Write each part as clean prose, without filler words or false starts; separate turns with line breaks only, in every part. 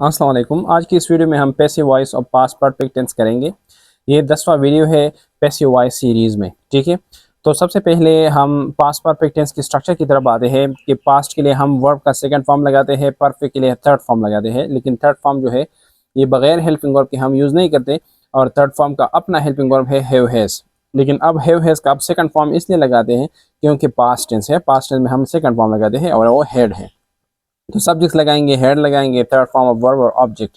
अस्सलाम वालेकुम। आज की इस वीडियो में हम पैसिव वॉइस और पास्ट परफेक्ट टेंस करेंगे। ये 10वां वीडियो है पैसिव वॉइस सीरीज़ में, ठीक है। तो सबसे पहले हम पास्ट परफेक्ट टेंस की स्ट्रक्चर की तरफ आते हैं कि पास्ट के लिए हम वर्ब का सेकंड फॉर्म लगाते हैं, परफेक्ट के लिए थर्ड फॉर्म लगाते हैं। लेकिन थर्ड फॉर्म जो है ये बगैर हेल्पिंग वर्ब के हम यूज़ नहीं करते और थर्ड फॉर्म का अपना हेल्पिंग वर्ब है हैव हैज़। लेकिन अब हैव हैज़ का अब सेकंड फॉर्म इसलिए लगाते हैं क्योंकि पास्ट टेंस है, पास्ट टेंस में हम सेकंड फॉर्म लगाते हैं और वो हेड है। तो सब्जेक्ट लगाएंगे, हेड लगाएंगे, थर्ड फॉर्म ऑफ वर्ब और ऑब्जेक्ट।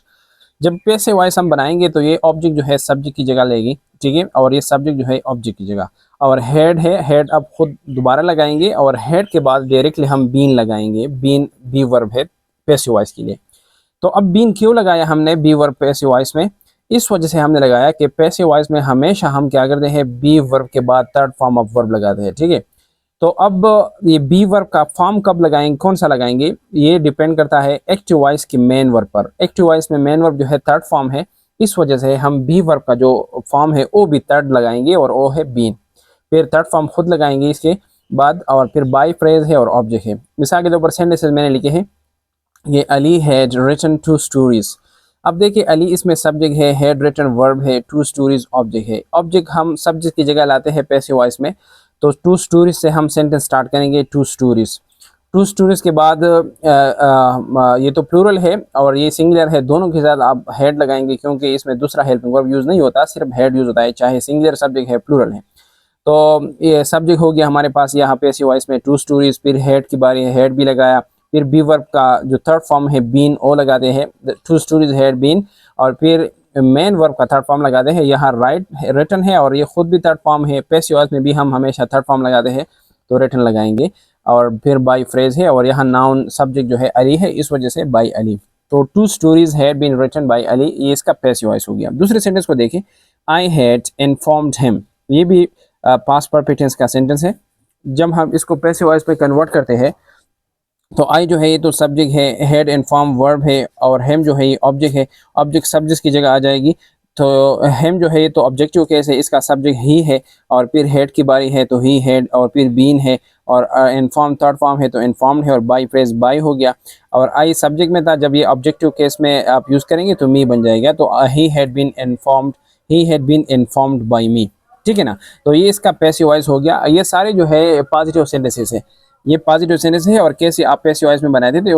जब पैसिव वॉइस हम बनाएंगे तो ये ऑब्जेक्ट जो है सब्जेक्ट की जगह लेगी, ठीक है, और ये सब्जेक्ट जो है ऑब्जेक्ट की जगह। और हेड है, हेड अब खुद दोबारा लगाएंगे और हेड के बाद डायरेक्टली हम बीन लगाएंगे। बीन बी वर्ब है पैसिव वॉइस के लिए। तो अब बीन क्यों लगाया हमने बी वर्ब पैसिव वॉइस में? इस वजह से हमने लगाया कि पैसिव वॉइस में हमेशा हम क्या करते हैं, बी वर्ब के बाद थर्ड फॉर्म ऑफ वर्ब लगाते हैं, ठीक है। तो अब ये बी वर्ब का फॉर्म कब लगाएंगे, कौन सा लगाएंगे, ये डिपेंड करता है एक्टिव वॉइस की मेन वर्ब पर। एक्टिव वॉइस में मेन वर्ब जो है थर्ड फॉर्म है, इस वजह से हम बी वर्ब का जो फॉर्म है वो भी थर्ड लगाएंगे और वो है बीन। फिर थर्ड फॉर्म खुद लगाएंगे इसके बाद, और फिर बाई फ्रेज है और ऑब्जेक्ट है। मिसाल के तौर पर सेंटेंसेस मैंने लिखे हैं, ये Ali had written two stories. अब देखिए अली इसमें सब्जेक्ट है, हैड रिटन वर्ब है, टू स्टोरीज ऑब्जेक्ट है। ऑब्जेक्ट हम सब्जेक्ट की जगह लाते हैं पैसिव वॉइस में। तो टू स्टोरीज से हम सेंटेंस स्टार्ट करेंगे, टू स्टोरीज। टू स्टोरीज के बाद ये तो प्लूरल है और ये सिंगुलर है, दोनों के साथ आप हेड लगाएंगे क्योंकि इसमें दूसरा हेल्पिंग वर्ब यूज नहीं होता, सिर्फ हेड यूज होता है, चाहे सिंगुलर सब्जेक्ट है प्लूरल है। तो ये सब्जेक्ट हो गया हमारे पास यहाँ पैसिव वॉइस में टू स्टोरीज। फिर हेड की बारी है, हेड भी लगाया। फिर बी वर्ब का जो थर्ड फॉर्म है बीन, ओ लगाते हैं, टू स्टोरीज हेड बीन। और फिर मेन वर्ब का थर्ड फॉर्म लगाते हैं, यहाँ राइट रिटन है और ये खुद भी थर्ड फॉर्म है। पैसिव वॉइस में भी हम हमेशा थर्ड फॉर्म लगाते हैं, तो रिटन लगाएंगे। और फिर बाई फ्रेज है और यहाँ नाउन सब्जेक्ट जो है अली है, इस वजह से बाई अली। तो two stories had been written by Ali, ये इसका पैसिव वॉइस हो गया। दूसरे सेंटेंस को देखिए, आई हैड इन्फॉर्म्ड हिम। ये भी पास्ट परफेक्ट टेंस का सेंटेंस है। जब हम इसको पैसिव वॉइस पे कन्वर्ट करते हैं तो आई जो है ये तो सब्जेक्ट है, हेड इन्फॉर्म वर्ब है, और हेम जो है ये ऑब्जेक्ट है। ऑब्जेक्ट सब्जेक्ट की जगह आ जाएगी। तो हेम जो है ये तो ऑब्जेक्टिव केस है, इसका सब्जेक्ट ही है। और फिर हेड की बारी है तो ही हेड, और फिर बीन है, और इन्फॉर्म थर्ड फॉर्म है तो इन्फॉर्म्ड है, और बाई फ्रेज बाई हो गया। और आई सब्जेक्ट में था, जब ये ऑब्जेक्टिव केस में आप यूज़ करेंगे तो मी बन जाएगा। तो he had been informed, he had been informed by me, ठीक है ना। तो ये इसका पैसिव वॉइस हो गया। ये सारे जो है पॉजिटिव सेंटेंसेस है, ये पॉजिटिव सेंटेंस है। और कैसे आप पैसिव वॉइस में बनाए थे तो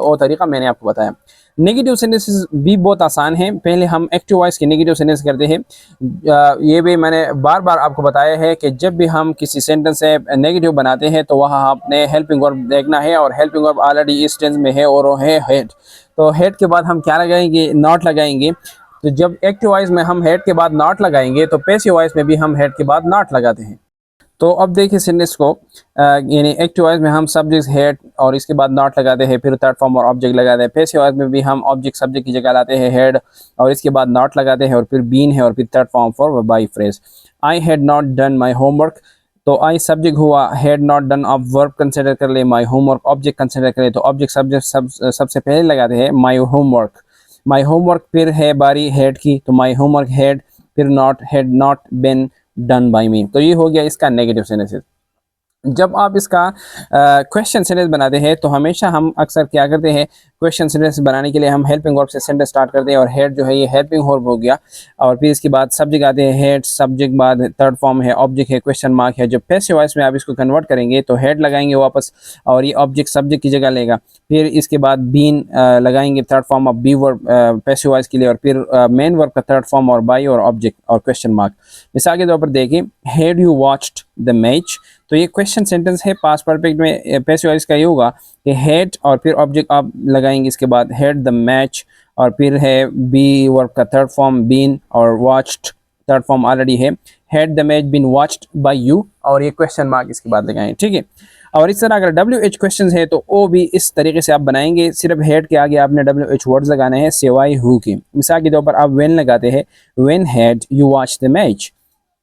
वो तरीका मैंने आपको बताया। नेगेटिव सेंटेंसेस भी बहुत आसान है। पहले हम एक्टिव वॉइस के नेगेटिव सेंटेंस करते हैं। ये भी मैंने बार बार आपको बताया है कि जब भी हम किसी सेंटेंस से नेगेटिव बनाते हैं तो वहाँ आपने हेल्पिंग वर्ब देखना है, और हेल्पिंग वर्ब ऑलरेडी इस टेंस में है और वो है हेड। तो हेड के बाद हम क्या लगाएंगे, नॉट लगाएंगे। तो जब एक्टिव वॉइस में हम हेड के बाद नॉट लगाएंगे तो पैसिव वॉइस में भी हम हेड के बाद नॉट लगाते हैं। तो अब देखिए सेंटेंस को, यानी एक्टिव वॉइस में हम सब्जेक्ट हेड और इसके बाद नॉट लगाते हैं, फिर थर्ड फॉर्म और ऑब्जेक्ट लगाते हैं। पैसिव वॉइस में भी हम ऑब्जेक्ट सब्जेक्ट की जगह लाते हैं हेड, और इसके बाद नॉट लगाते हैं, और फिर बीन है, और फिर third form for by phrase. I had not done my homework. तो आई सब्जेक्ट हुआ, हैड नॉट डन अब वर्ब कंसिडर कर ले, माई होमवर्क ऑब्जेक्ट कंसिडर कर ले, तो ऑब्जेक्ट सब्जेक्ट सबसे पहले लगाते हैं माई होमवर्क। माई होमवर्क फिर है बारी हेड की, तो माई होमवर्क हेड, फिर not, had not been done by me. तो ये हो गया इसका नेगेटिव सेंटेंस। जब आप इसका क्वेश्चन सेंटेंस बनाते हैं तो हमेशा हम अक्सर क्या करते हैं, क्वेश्चन सेंटेंस बनाने के लिए हम हेल्पिंग वर्ब से सेंटेंस स्टार्ट करते हैं, और हेड जो है ये हेल्पिंग वर्ब हो गया। और फिर इसके बाद सब्जेक्ट आते हैं, हेड सब्जेक्ट बाद थर्ड फॉर्म है, ऑब्जेक्ट है, क्वेश्चन मार्क है। जब पैसिव वॉइस में आप इसको कन्वर्ट करेंगे तो हेड लगाएंगे वापस, और ये ऑब्जेक्ट सब्जेक्ट की जगह लेगा। फिर इसके बाद बीन लगाएंगे, third form of be verb passive voice के लिए, और फिर मेन वर्ब का थर्ड फॉर्म और बाई और ऑब्जेक्ट और क्वेश्चन मार्क। मिसाल के तौर पर देखिए, had you watched the match. तो ये क्वेश्चन सेंटेंस है। पास्ट परफेक्ट में पैसिव वॉइस का ये होगा कि हैड और फिर ऑब्जेक्ट आप लगाएंगे, इसके बाद हैड द मैच, और फिर है बी वर्ब का थर्ड फॉर्म बीन, और वॉच्ड थर्ड फॉर्म ऑलरेडी है, had the match been watched by you, और ये क्वेश्चन मार्क इसके बाद लगाएं, ठीक है। और इस तरह अगर डब्ल्यू एच क्वेश्चन है तो वो भी इस तरीके से आप बनाएंगे। सिर्फ हेड के आगे आपने डब्ल्यू एच वर्ड्स लगाने हैं सिवाय हु के। मिसाल के तौर पर आप व्हेन लगाते हैं, when had you watched the match,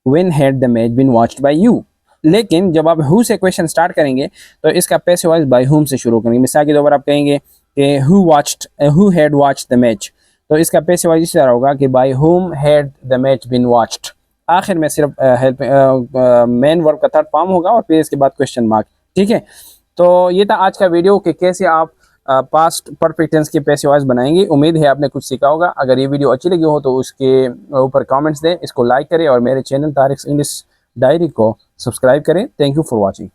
when had the match been watched by you. लेकिन जब आप हु से क्वेश्चन स्टार्ट करेंगे तो इसका पैसिव वॉइस बाय हुम से शुरू करेंगे। मिसाल के तौर पर आप कहेंगे कि who had watched the match, तो इसका पैसिव वॉइस इस तरह होगा कि by whom had the match been watched. आखिर में सिर्फ मेन वर्ब का थर्ड फॉर्म होगा और फिर इसके बाद क्वेश्चन मार्क, ठीक है। तो ये था आज का वीडियो कि कैसे आप पास्ट परफेक्ट टेंस के पैसिव वॉइस बनाएंगे। उम्मीद है आपने कुछ सीखा होगा। अगर ये वीडियो अच्छी लगी हो तो उसके ऊपर कमेंट्स दें, इसको लाइक करें और मेरे चैनल तारिक्स इंग्लिश डायरी को सब्सक्राइब करें। Thank you for watching.